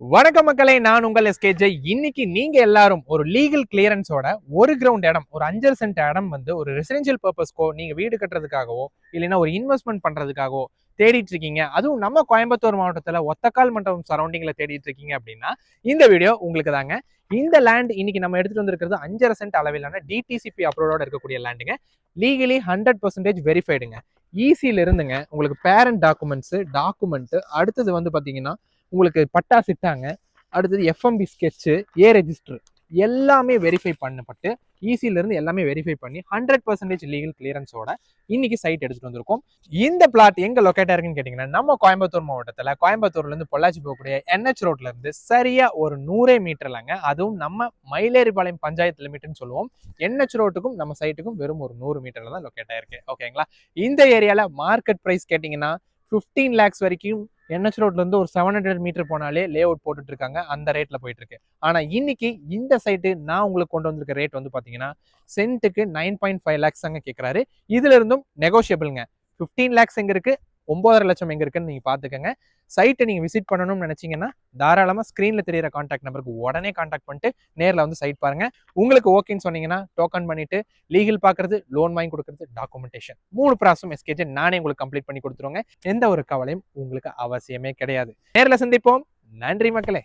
வணக்க மக்களே, நான் உங்கள் எஸ்கேஜே. இன்னைக்கு நீங்க எல்லாரும் ஒரு லீகல் கிளியரன்ஸோட ஒரு கிரவுண்ட் இடம், ஒரு 5 சென்ட் இடம் வந்து ஒரு ரெசிடென்ஷியல் பர்பஸ்க்கோ, நீங்க வீடு கட்டுறதுக்காகவோ இல்லைன்னா ஒரு இன்வெஸ்ட்மெண்ட் பண்றதுக்காகவோ தேடிட்டு இருக்கீங்க. அதுவும் நம்ம கோயம்புத்தூர் மாவட்டத்துல ஒத்தக்கால் மண்டபம் சரௌண்டிங்ல தேடிட்டு இருக்கீங்க அப்படின்னா இந்த வீடியோ உங்களுக்கு தாங்க. இந்த லேண்ட் இன்னைக்கு நம்ம எடுத்துட்டு வந்திருக்கிறது 5 சென்ட் அளவிலான டிடிசிபி அப்ரூவோட இருக்கக்கூடிய லேண்டுங்க. லீகலி 100% வெரிஃபைடுங்க. ஈஸியில இருந்துங்க உங்களுக்கு பேரண்ட் டாக்குமெண்ட் அடுத்தது வந்து பாத்தீங்கன்னா உங்களுக்கு பட்டா சிட்டாங்க, அடுத்தது எஃப்எம்பி ஸ்கெட்சு, ஏ ரெஜிஸ்டர் எல்லாமே வெரிஃபை பண்ணப்பட்டு ஈஸியில இருந்து எல்லாமே வெரிஃபை பண்ணி 100% லீகல் கிளியரன்ஸோட இன்னைக்கு சைட் எடுத்துட்டு வந்திருக்கோம். இந்த பிளாட் எங்க லொக்கேட் இருக்குன்னு கேட்டீங்கன்னா நம்ம கோயம்புத்தூர் மாவட்டத்துல கோயம்புத்தூர்ல இருந்து பொள்ளாச்சி போகக்கூடிய NH ரோட்ல இருந்து சரியா ஒரு 100 மீட்டர்லங்க. அதுவும் நம்ம மயிலேறிபாளையம் பஞ்சாயத்து லிமிட்னு சொல்லுவோம். NH ரோட்டுக்கும் நம்ம சைட்டுக்கும் வெறும் ஒரு 100 மீட்டர்ல தான் லொக்கேட் ஆயிருக்கு. ஓகேங்களா? இந்த ஏரியால மார்க்கெட் பிரைஸ் கேட்டீங்கன்னா 15 lakhs வரைக்கும் NH ரோட்ல இருந்து ஒரு 700 மீட்டர் போனாலே லே அவுட் போட்டுட்டு இருக்காங்க. அந்த ரேட்ல போயிட்டு இருக்கு. ஆனா இன்னைக்கு இந்த சைட்டு நான் உங்களுக்கு கொண்டு வந்திருக்க ரேட் வந்து பாத்தீங்கன்னா சென்ட்டுக்கு 9.5 lakhs தாங்க கேட்கறாரு. இதுல இருந்தும் நெகோஷியபிள்ங்க. 15 lakhs எங்க இருக்கு, 9.5 லட்சம் எங்க இருக்குன்னு நீங்க பாத்துக்கங்க. சைட்டை நீங்க விசிட் பண்ணணும்னு நினைச்சீங்கன்னா தாராளமா ஸ்கிரீன்ல தெரியற கான்டாக்ட் நம்பருக்கு உடனே கான்டாக்ட் பண்ணிட்டு நேர்ல வந்து சைட் பாருங்க. உங்களுக்கு ஓகேன்னு சொன்னீங்கன்னா டோக்கன் பண்ணிட்டு லீகல் பாக்குறது, லோன் வாங்கி கொடுக்கறது, டாக்குமெண்டேஷன் 3 ப்ராசஸும் எஸ்கேஜே நானே உங்களுக்கு கம்ப்ளீட் பண்ணி கொடுத்துருவாங்க. எந்த ஒரு கவலையும் உங்களுக்கு அவசியமே கிடையாது. நேர்ல சந்திப்போம். நன்றி மக்களே.